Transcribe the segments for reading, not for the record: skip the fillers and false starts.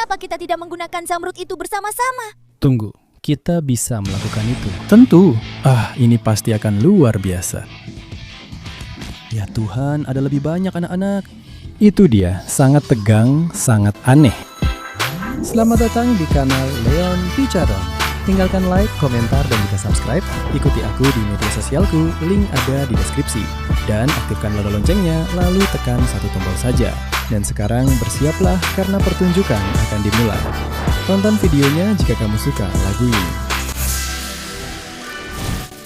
Kenapa kita tidak menggunakan Zamrud itu bersama-sama? Tunggu, kita bisa melakukan itu. Tentu. Ini pasti akan luar biasa. Ya Tuhan, ada lebih banyak anak-anak. Itu dia, sangat tegang, sangat aneh. Selamat datang di kanal Leon Picaron. Tinggalkan like, komentar, dan juga subscribe. Ikuti aku di media sosialku, link ada di deskripsi. Dan aktifkan loncengnya, lalu tekan satu tombol saja. Dan sekarang bersiaplah karena pertunjukan akan dimulai. Tonton videonya jika kamu suka lagu ini.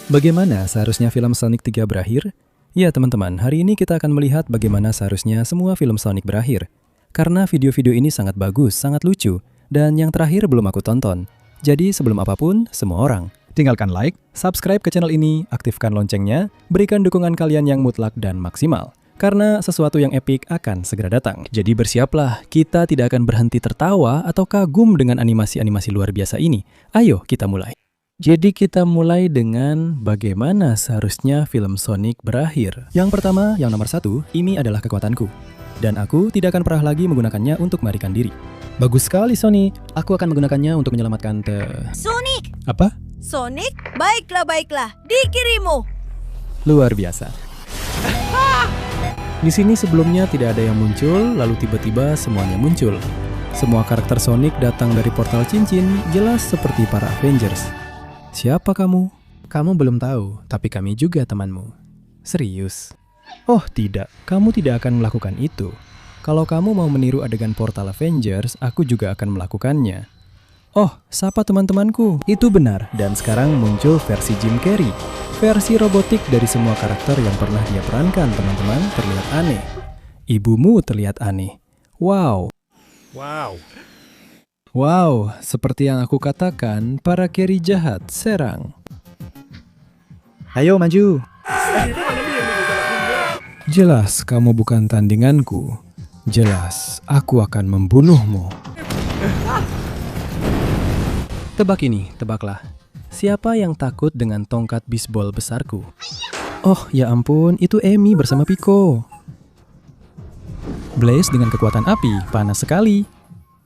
Bagaimana seharusnya film Sonic 3 berakhir? Ya teman-teman, hari ini kita akan melihat bagaimana seharusnya semua film Sonic berakhir. Karena video-video ini sangat bagus, sangat lucu, dan yang terakhir belum aku tonton. Jadi sebelum apapun, semua orang, tinggalkan like, subscribe ke channel ini, aktifkan loncengnya, berikan dukungan kalian yang mutlak dan maksimal. Karena sesuatu yang epik akan segera datang. Jadi bersiaplah, kita tidak akan berhenti tertawa atau kagum dengan animasi-animasi luar biasa ini. Ayo kita mulai. Jadi kita mulai dengan bagaimana seharusnya film Sonic berakhir. Yang pertama, yang nomor 1, ini adalah kekuatanku. Dan aku tidak akan pernah lagi menggunakannya untuk melarikan diri. Bagus sekali Sonic, aku akan menggunakannya untuk menyelamatkan Sonic! Apa? Sonic, baiklah, dikirimu. Luar biasa. Di sini sebelumnya tidak ada yang muncul, lalu tiba-tiba semuanya muncul. Semua karakter Sonic datang dari portal cincin, jelas seperti para Avengers. Siapa kamu? Kamu belum tahu, tapi kami juga temanmu. Serius? Oh tidak, kamu tidak akan melakukan itu. Kalau kamu mau meniru adegan portal Avengers, aku juga akan melakukannya. Oh, sapa teman-temanku? Itu benar, dan sekarang muncul versi Jim Carrey. Versi robotik dari semua karakter yang pernah dia perankan, teman-teman, terlihat aneh. Ibumu terlihat aneh. Wow. Wow, seperti yang aku katakan, para Carrey jahat serang. Ayo maju. Jelas kamu bukan tandinganku. Jelas aku akan membunuhmu. Tebak ini, tebaklah. Siapa yang takut dengan tongkat bisbol besarku? Oh, ya ampun, itu Amy bersama Pico. Blaze dengan kekuatan api, panas sekali.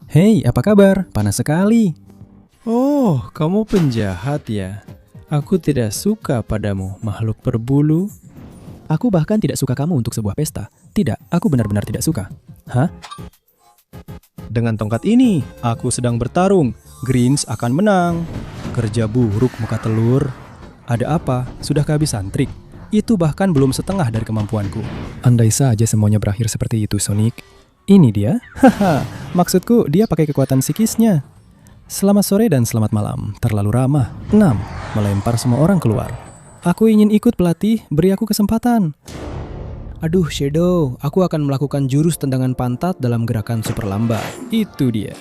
Hei, apa kabar? Panas sekali. Oh, kamu penjahat ya? Aku tidak suka padamu, makhluk berbulu. Aku bahkan tidak suka kamu untuk sebuah pesta. Tidak, aku benar-benar tidak suka. Hah? Dengan tongkat ini, aku sedang bertarung. Greens akan menang. Kerja buruk muka telur. Ada apa? Sudah kehabisan trik. Itu bahkan belum setengah dari kemampuanku. Andai saja semuanya berakhir seperti itu, Sonic. Ini dia? Haha, maksudku dia pakai kekuatan psikisnya. Selamat sore dan selamat malam. Terlalu ramah. 6. Melempar semua orang keluar. Aku ingin ikut pelatih, beri aku kesempatan. Aduh Shadow, aku akan melakukan jurus tendangan pantat dalam gerakan super lambat. Itu dia.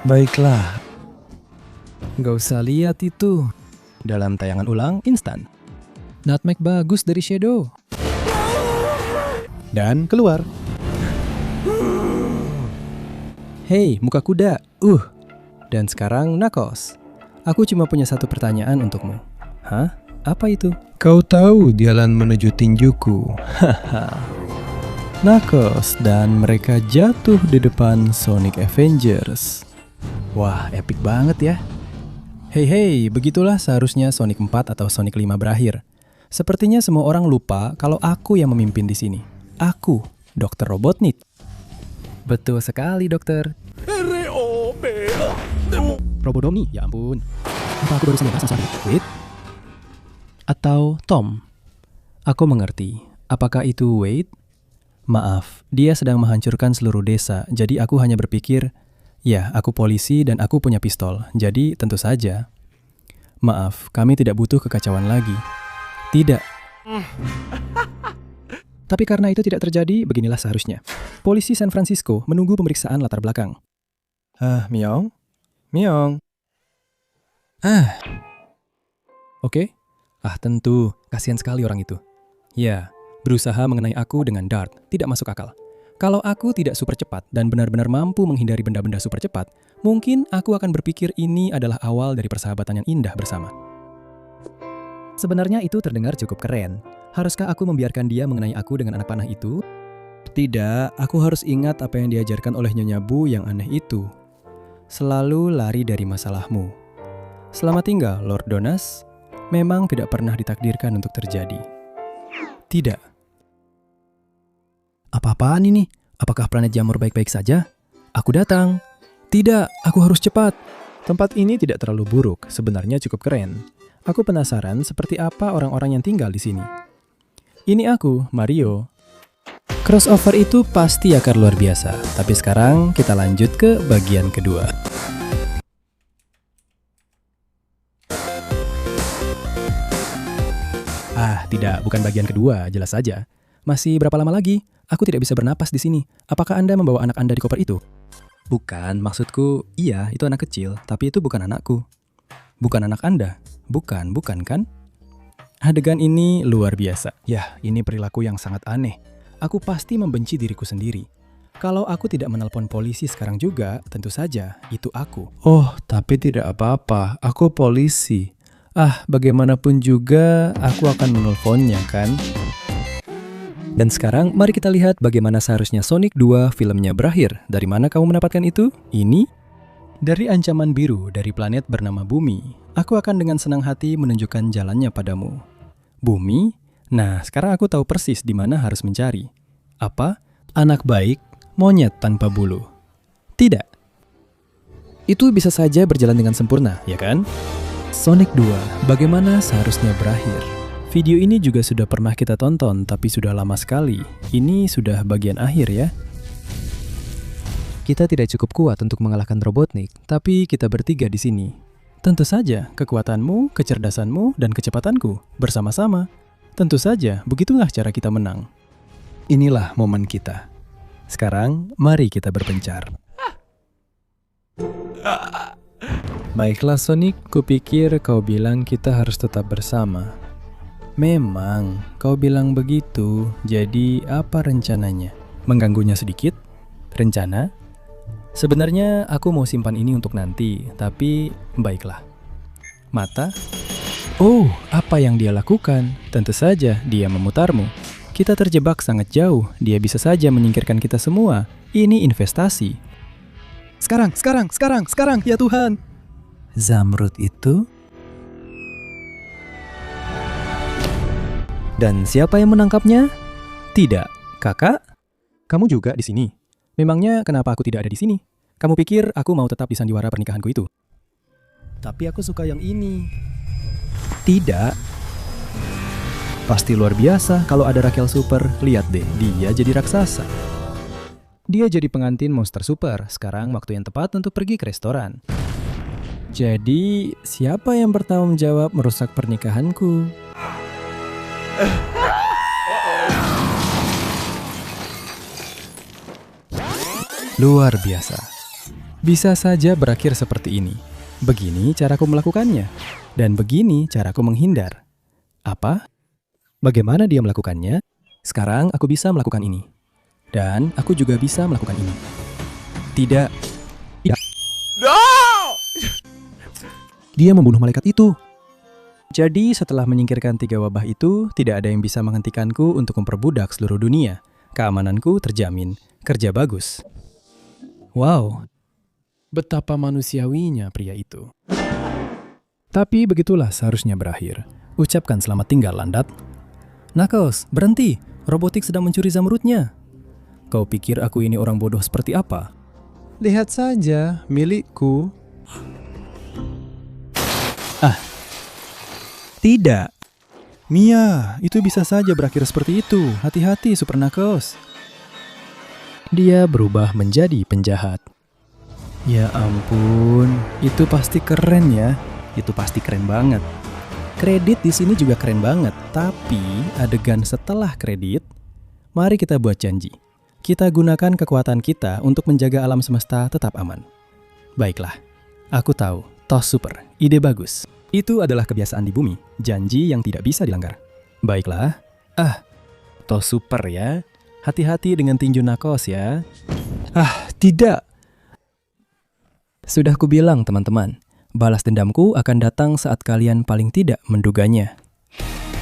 Baiklah. Gak usah lihat itu. Dalam tayangan ulang instan. Nutmeg bagus dari Shadow. Dan keluar. Hei, muka kuda. Dan sekarang Knuckles. Aku cuma punya satu pertanyaan untukmu. Hah? Apa itu? Kau tahu jalan menuju tinjuku. Haha. Knuckles dan mereka jatuh di depan Sonic Avengers. Wah, epic banget ya. Hei, begitulah seharusnya Sonic 4 atau Sonic 5 berakhir. Sepertinya semua orang lupa kalau aku yang memimpin di sini. Aku, Dr. Robotnik. Betul sekali, dokter. Robodomi, ya ampun. Apa aku baru saja sorry. Wait. Atau Tom. Aku mengerti. Apakah itu Wade? Maaf, dia sedang menghancurkan seluruh desa, jadi aku hanya berpikir, ya, aku polisi dan aku punya pistol, jadi tentu saja. Maaf, kami tidak butuh kekacauan lagi. Tidak. Tapi karena itu tidak terjadi, beginilah seharusnya. Polisi San Francisco menunggu pemeriksaan latar belakang. Miong? Miong? Oke. Tentu, kasihan sekali orang itu. Ya, berusaha mengenai aku dengan dart, tidak masuk akal. Kalau aku tidak super cepat dan benar-benar mampu menghindari benda-benda super cepat, mungkin aku akan berpikir ini adalah awal dari persahabatan yang indah bersama. Sebenarnya itu terdengar cukup keren. Haruskah aku membiarkan dia mengenai aku dengan anak panah itu? Tidak, aku harus ingat apa yang diajarkan oleh Nyonya Bu yang aneh itu. Selalu lari dari masalahmu. Selamat tinggal, Lord Donas. Memang tidak pernah ditakdirkan untuk terjadi. Tidak. Apa-apaan ini? Apakah planet jamur baik-baik saja? Aku datang. Tidak, aku harus cepat. Tempat ini tidak terlalu buruk, sebenarnya cukup keren. Aku penasaran seperti apa orang-orang yang tinggal di sini. Ini aku, Mario. Crossover itu pasti akan luar biasa, tapi sekarang kita lanjut ke bagian kedua. Tidak, bukan bagian kedua, jelas saja. Masih berapa lama lagi? Aku tidak bisa bernapas di sini. Apakah Anda membawa anak Anda di koper itu? Bukan, maksudku, iya, itu anak kecil, tapi itu bukan anakku. Bukan anak Anda? Bukan kan? Adegan ini luar biasa. Yah, ini perilaku yang sangat aneh. Aku pasti membenci diriku sendiri. Kalau aku tidak menelpon polisi sekarang juga, tentu saja itu aku. Oh, tapi tidak apa-apa. Aku polisi. Bagaimanapun juga aku akan menelponnya, kan? Dan sekarang mari kita lihat bagaimana seharusnya Sonic 2 filmnya berakhir. Dari mana kamu mendapatkan itu? Ini? Dari ancaman biru dari planet bernama Bumi. Aku akan dengan senang hati menunjukkan jalannya padamu. Bumi? Nah, sekarang aku tahu persis di mana harus mencari. Apa? Anak baik, monyet tanpa bulu. Tidak. Itu bisa saja berjalan dengan sempurna, ya kan? Sonic 2, bagaimana seharusnya berakhir? Video ini juga sudah pernah kita tonton, tapi sudah lama sekali. Ini sudah bagian akhir ya. Kita tidak cukup kuat untuk mengalahkan Robotnik, tapi kita bertiga di sini. Tentu saja, kekuatanmu, kecerdasanmu, dan kecepatanku bersama-sama. Tentu saja, begitulah cara kita menang. Inilah momen kita. Sekarang, mari kita berpencar. Baiklah Sonic, kupikir kau bilang kita harus tetap bersama. Memang, kau bilang begitu, jadi apa rencananya? Mengganggunya sedikit? Rencana? Sebenarnya aku mau simpan ini untuk nanti, tapi baiklah. Mata? Oh, apa yang dia lakukan? Tentu saja dia memutarmu. Kita terjebak sangat jauh, dia bisa saja menyingkirkan kita semua. Ini investasi. Sekarang, ya Tuhan! Zamrud itu? Dan siapa yang menangkapnya? Tidak, kakak? Kamu juga di sini. Memangnya kenapa aku tidak ada di sini? Kamu pikir aku mau tetap di sandiwara pernikahanku itu? Tapi aku suka yang ini. Tidak. Pasti luar biasa kalau ada Raquel Super. Lihat deh, dia jadi raksasa. Dia jadi pengantin monster super. Sekarang waktu yang tepat untuk pergi ke restoran. Jadi, siapa yang bertanggung jawab merusak pernikahanku? Luar biasa. Bisa saja berakhir seperti ini. Begini caraku melakukannya. Dan begini caraku menghindar. Apa? Bagaimana dia melakukannya? Sekarang aku bisa melakukan ini. Dan aku juga bisa melakukan ini. Tidak. Tidak. No! Dia membunuh malaikat itu. Jadi setelah menyingkirkan 3 wabah itu, tidak ada yang bisa menghentikanku untuk memperbudak seluruh dunia. Keamananku terjamin. Kerja bagus. Wow. Betapa manusiawinya pria itu. Tapi begitulah seharusnya berakhir. Ucapkan selamat tinggal, Landat. Knuckles, berhenti. Robotik sedang mencuri zamrudnya. Kau pikir aku ini orang bodoh seperti apa? Lihat saja, milikku. Tidak. Mia, itu bisa saja berakhir seperti itu. Hati-hati, Super Knuckles. Dia berubah menjadi penjahat. Ya ampun, itu pasti keren ya. Itu pasti keren banget. Kredit di sini juga keren banget. Tapi adegan setelah kredit, mari kita buat janji. Kita gunakan kekuatan kita untuk menjaga alam semesta tetap aman. Baiklah, aku tahu. Tos super, ide bagus. Itu adalah kebiasaan di bumi, janji yang tidak bisa dilanggar. Baiklah. Tos super ya. Hati-hati dengan tinju Knuckles ya. Tidak. Sudah kubilang teman-teman, balas dendamku akan datang saat kalian paling tidak menduganya.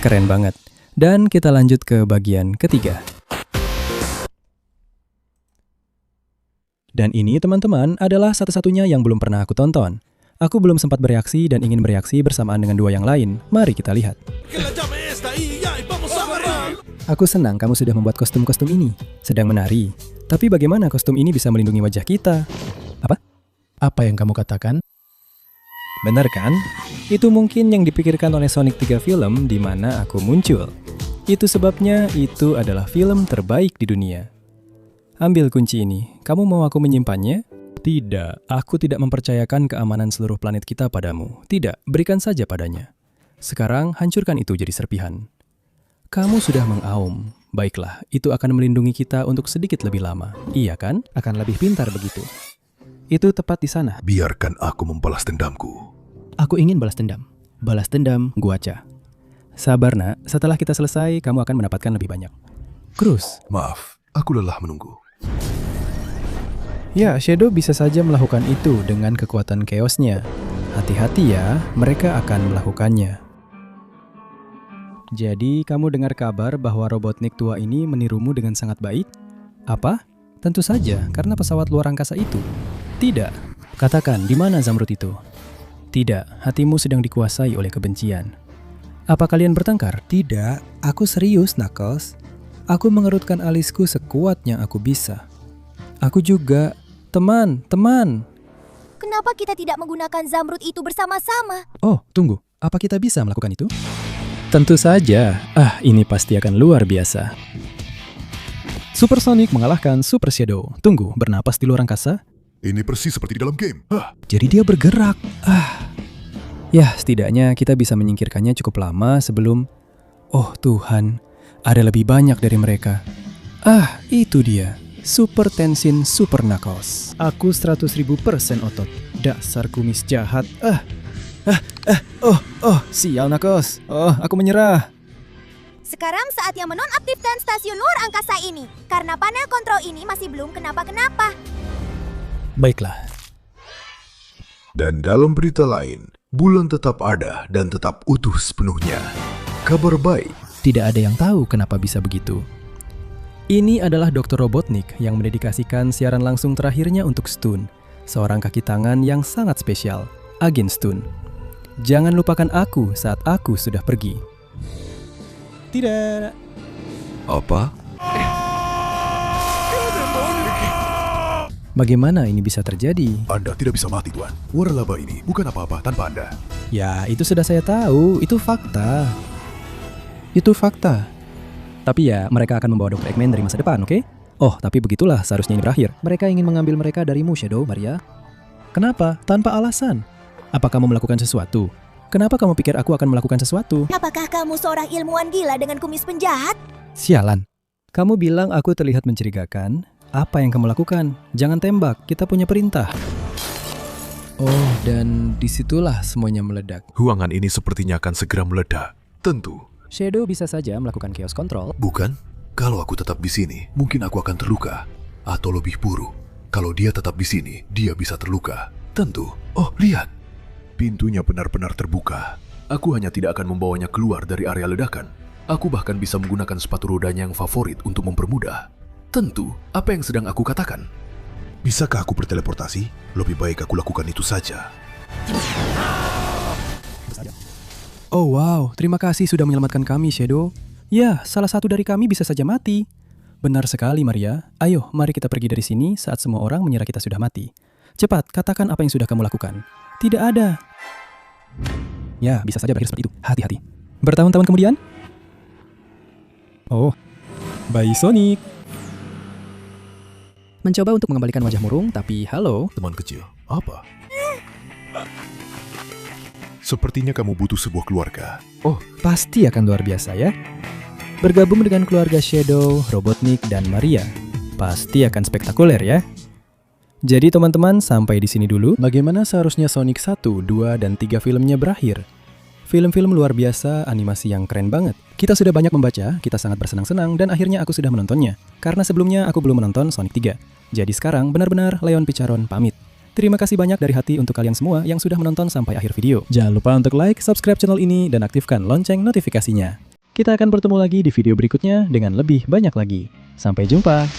Keren banget. Dan kita lanjut ke bagian ketiga. Dan ini teman-teman adalah satu-satunya yang belum pernah aku tonton. Aku belum sempat bereaksi dan ingin bereaksi bersamaan dengan dua yang lain. Mari kita lihat. Aku senang kamu sudah membuat kostum-kostum ini. Sedang menari. Tapi bagaimana kostum ini bisa melindungi wajah kita? Apa? Apa yang kamu katakan? Benar kan? Itu mungkin yang dipikirkan oleh Sonic 3 film di mana aku muncul. Itu sebabnya itu adalah film terbaik di dunia. Ambil kunci ini. Kamu mau aku menyimpannya? Tidak, aku tidak mempercayakan keamanan seluruh planet kita padamu. Tidak, berikan saja padanya. Sekarang hancurkan itu jadi serpihan. Kamu sudah mengaum. Baiklah, itu akan melindungi kita untuk sedikit lebih lama. Iya kan? Akan lebih pintar begitu. Itu tepat di sana. Biarkan aku membalas dendamku. Aku ingin balas dendam. Balas dendam, Guacha. Sabar nak, setelah kita selesai, kamu akan mendapatkan lebih banyak. Cruz. Maaf, aku lelah menunggu. Ya, Shadow bisa saja melakukan itu dengan kekuatan chaos-nya. Hati-hati ya, mereka akan melakukannya. Jadi, kamu dengar kabar bahwa Robotnik tua ini menirumu dengan sangat baik? Apa? Tentu saja, karena pesawat luar angkasa itu. Tidak. Katakan, di mana Zamrud itu? Tidak, hatimu sedang dikuasai oleh kebencian. Apa kalian bertengkar? Tidak, aku serius, Knuckles. Aku mengerutkan alisku sekuat yang aku bisa. Aku juga. Teman. Kenapa kita tidak menggunakan Zamrud itu bersama-sama? Oh, tunggu. Apa kita bisa melakukan itu? Tentu saja. Ini pasti akan luar biasa. Super Sonic mengalahkan Super Shadow. Tunggu, bernapas di luar angkasa? Ini persis seperti di dalam game. Jadi dia bergerak. Ya, setidaknya kita bisa menyingkirkannya cukup lama sebelum... Oh Tuhan, ada lebih banyak dari mereka. Itu dia. Super Tenshin Super Knuckles. Aku 100.000% otot. Dasar kumis jahat. Sial Knuckles. Aku menyerah. Sekarang saatnya menonaktifkan stasiun luar angkasa ini. Karena panel kontrol ini masih belum kenapa-kenapa. Baiklah. Dan dalam berita lain, bulan tetap ada dan tetap utuh sepenuhnya. Kabar baik. Tidak ada yang tahu kenapa bisa begitu. Ini adalah Dr. Robotnik yang mendedikasikan siaran langsung terakhirnya untuk Stun, seorang kaki tangan yang sangat spesial, Agen Stun. Jangan lupakan aku saat aku sudah pergi. Tidak. Apa? Bagaimana ini bisa terjadi? Anda tidak bisa mati, Tuan. Warlaba ini bukan apa-apa tanpa Anda. Ya, itu sudah saya tahu. Itu fakta. Tapi ya, mereka akan membawa Dr. Eggman dari masa depan, oke? Oh, tapi begitulah seharusnya ini berakhir. Mereka ingin mengambil mereka darimu, Shadow, Maria. Kenapa? Tanpa alasan. Apa kamu melakukan sesuatu? Kenapa kamu pikir aku akan melakukan sesuatu? Apakah kamu seorang ilmuwan gila dengan kumis penjahat? Sialan. Kamu bilang aku terlihat mencurigakan. Apa yang kamu lakukan? Jangan tembak, kita punya perintah. Oh, dan disitulah semuanya meledak. Ruangan ini sepertinya akan segera meledak. Tentu. Shadow bisa saja melakukan chaos control. Bukan? Kalau aku tetap di sini, mungkin aku akan terluka. Atau lebih buruk, kalau dia tetap di sini, dia bisa terluka. Tentu. Oh, lihat. Pintunya benar-benar terbuka. Aku hanya tidak akan membawanya keluar dari area ledakan. Aku bahkan bisa menggunakan sepatu rodanya yang favorit untuk mempermudah. Tentu, apa yang sedang aku katakan? Bisakah aku berteleportasi? Lebih baik aku lakukan itu saja. Oh wow, terima kasih sudah menyelamatkan kami, Shadow. Ya, salah satu dari kami bisa saja mati. Benar sekali, Maria. Ayo, mari kita pergi dari sini saat semua orang mengira kita sudah mati. Cepat, katakan apa yang sudah kamu lakukan. Tidak ada. Ya, bisa saja berakhir seperti itu. Hati-hati. Bertahun-tahun kemudian? Oh, bye Sonic. Mencoba untuk mengembalikan wajah murung, tapi halo. Teman kecil, apa? Sepertinya kamu butuh sebuah keluarga. Oh, pasti akan luar biasa ya. Bergabung dengan keluarga Shadow, Robotnik, dan Maria. Pasti akan spektakuler ya. Jadi teman-teman, sampai di sini dulu. Bagaimana seharusnya Sonic 1, 2, dan 3 filmnya berakhir? Film-film luar biasa, animasi yang keren banget. Kita sudah banyak membaca, kita sangat bersenang-senang, dan akhirnya aku sudah menontonnya. Karena sebelumnya aku belum menonton Sonic 3. Jadi sekarang benar-benar Leon Picaron pamit. Terima kasih banyak dari hati untuk kalian semua yang sudah menonton sampai akhir video. Jangan lupa untuk like, subscribe channel ini, dan aktifkan lonceng notifikasinya. Kita akan bertemu lagi di video berikutnya dengan lebih banyak lagi. Sampai jumpa!